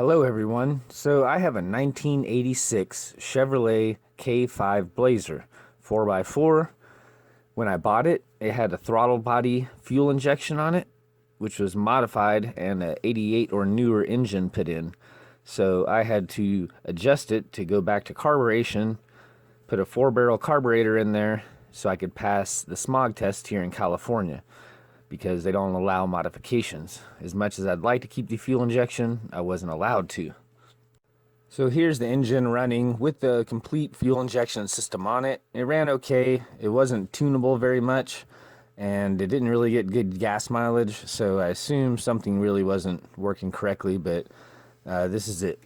Hello everyone. So I have a 1986 Chevrolet K5 Blazer 4x4. When I bought it, it had a throttle body fuel injection on it, which was modified and a 88 or newer engine put in. So I had to adjust it to go back to carburation, put a 4-barrel carburetor in there so I could pass the smog test here in California, because they don't allow modifications. As much as I'd like to keep the fuel injection, I wasn't allowed to. So here's the engine running with the complete fuel injection system on it. It ran okay. It wasn't tunable very much, and it didn't really get good gas mileage, so I assume something really wasn't working correctly, but this is it.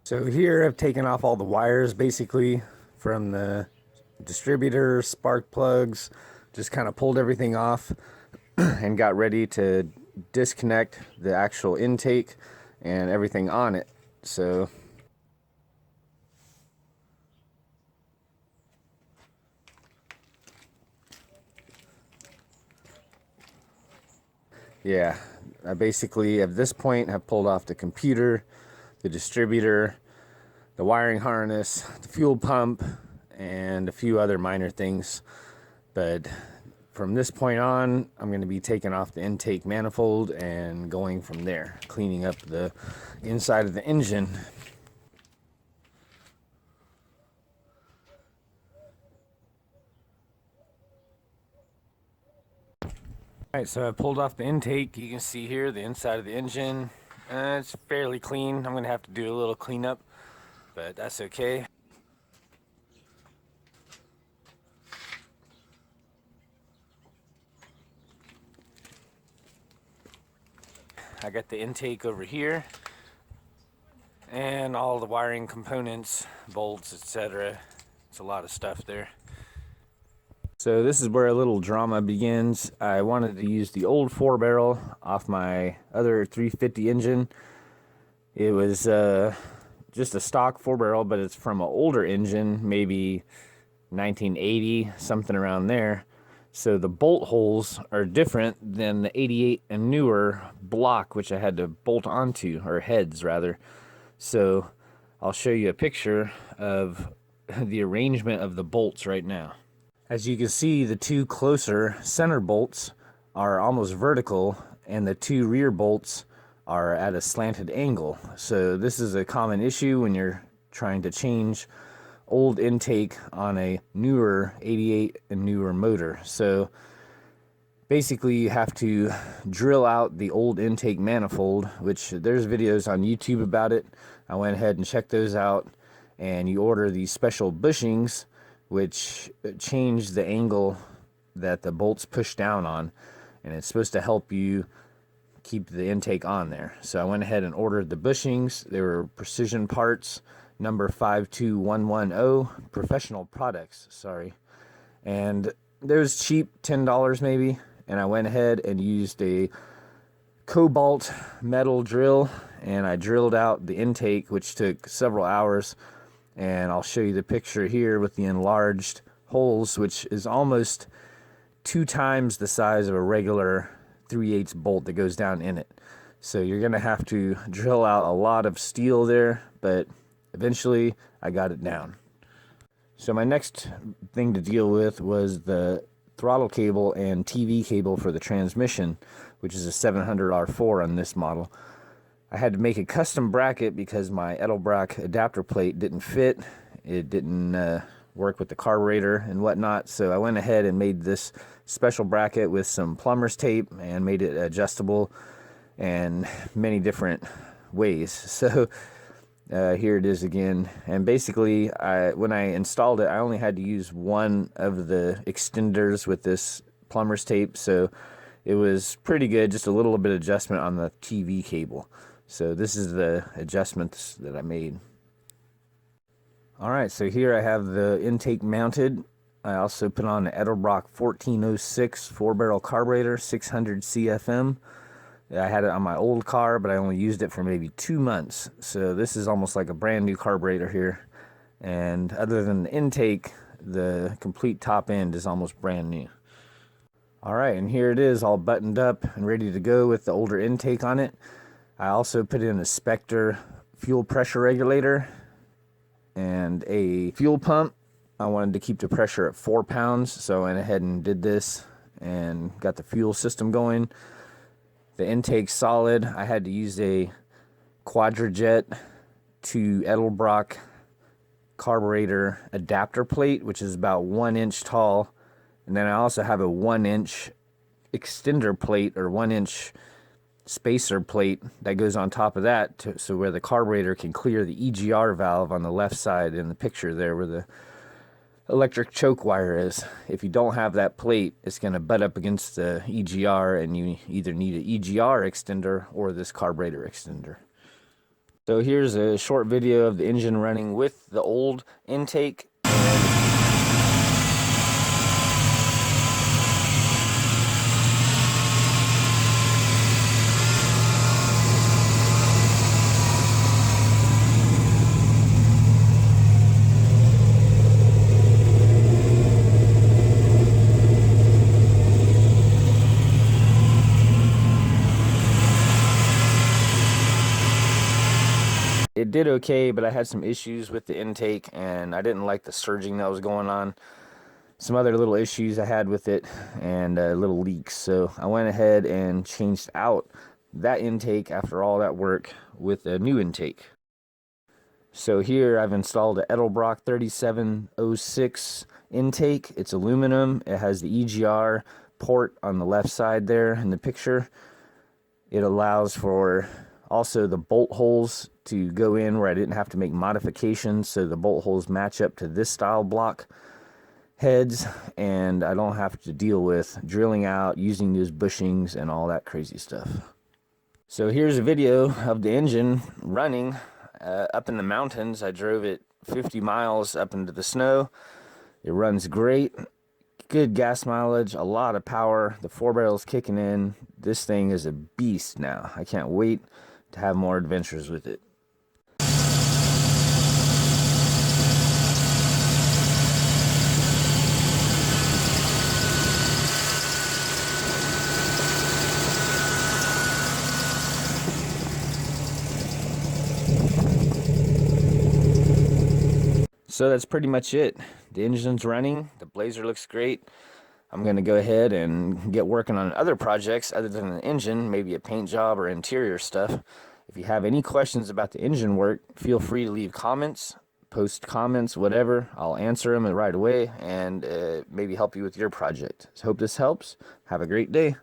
So here I've taken off all the wires basically from the distributor, spark plugs, just kind of pulled everything off and got ready to disconnect the actual intake and everything on it. So yeah, I basically at this point have pulled off the computer, the distributor, the wiring harness, the fuel pump, and a few other minor things. But from this point on, I'm going to be taking off the intake manifold and going from there, cleaning up the inside of the engine. Alright, so I pulled off the intake. You can see here the inside of the engine. It's fairly clean. I'm going to have to do a little cleanup, but that's okay. I got the intake over here and all the wiring components, bolts, etc. It's a lot of stuff there. So this is where a little drama begins. I wanted to use the old 4-barrel off my other 350 engine. It was just a stock 4-barrel, but it's from an older engine, maybe 1980, something around there. So the bolt holes are different than the 88 and newer block, which I had to bolt onto, or heads rather. So I'll show you a picture of the arrangement of the bolts right now. As you can see, the two closer center bolts are almost vertical, and the two rear bolts are at a slanted angle. So this is a common issue when you're trying to change old intake on a newer 88 and newer motor. So basically you have to drill out the old intake manifold, which there's videos on YouTube about it. I went ahead and checked those out, and you order these special bushings which change the angle that the bolts push down on, and it's supposed to help you keep the intake on there. So I went ahead and ordered the bushings. They were Precision Parts number 52110, Professional Products, sorry. And they was cheap, $10 maybe. And I went ahead and used a cobalt metal drill, and I drilled out the intake, which took several hours. And I'll show you the picture here with the enlarged holes, which is almost 2 times the size of a regular 3/8 bolt that goes down in it. So you're gonna have to drill out a lot of steel there, but eventually I got it down. So my next thing to deal with was the throttle cable and TV cable for the transmission, which is a 700 R4 on this model. I had to make a custom bracket because my Edelbrock adapter plate didn't fit. It didn't work with the carburetor and whatnot, so I went ahead and made this special bracket with some plumber's tape and made it adjustable in many different ways. So here it is again, and basically when I installed it, I only had to use one of the extenders with this plumber's tape, so it was pretty good, just a little bit of adjustment on the TV cable. So this is the adjustments that I made. Alright, so here I have the intake mounted. I also put on an Edelbrock 1406 4-barrel carburetor, 600 CFM. I had it on my old car, but I only used it for maybe 2 months. So this is almost like a brand new carburetor here. And other than the intake, the complete top end is almost brand new. Alright, and here it is all buttoned up and ready to go with the older intake on it. I also put in a Spectre fuel pressure regulator and a fuel pump. I wanted to keep the pressure at 4 pounds, so I went ahead and did this and got the fuel system going. The intake's solid. I had to use a quadrajet-edelbrock carburetor adapter plate, which is about 1 inch tall. And then I also have a 1 inch extender plate, or 1 inch spacer plate that goes on top of that, so where the carburetor can clear the EGR valve on the left side in the picture there where the electric choke wire is. If you don't have that plate, it's going to butt up against the EGR, and you either need an EGR extender or this carburetor extender. So here's a short video of the engine running with the old intake. It did okay, but I had some issues with the intake, and I didn't like the surging that was going on. Some other little issues I had with it, and little leaks. So I went ahead and changed out that intake after all that work with a new intake. So here I've installed a Edelbrock 3706 intake. It's aluminum. It has the EGR port on the left side there in the picture. It allows for also the bolt holes to go in where I didn't have to make modifications, so the bolt holes match up to this style block heads, and I don't have to deal with drilling out, using those bushings and all that crazy stuff. So here's a video of the engine running up in the mountains. I drove it 50 miles up into the snow. It runs great. Good gas mileage, a lot of power. The 4-barrel's kicking in. This thing is a beast now. I can't wait to have more adventures with it. So that's pretty much it. The engine's running. The Blazer looks great. I'm going to go ahead and get working on other projects other than the engine, maybe a paint job or interior stuff. If you have any questions about the engine work, feel free to leave comments, post comments, whatever. I'll answer them right away and maybe help you with your project. So hope this helps. Have a great day.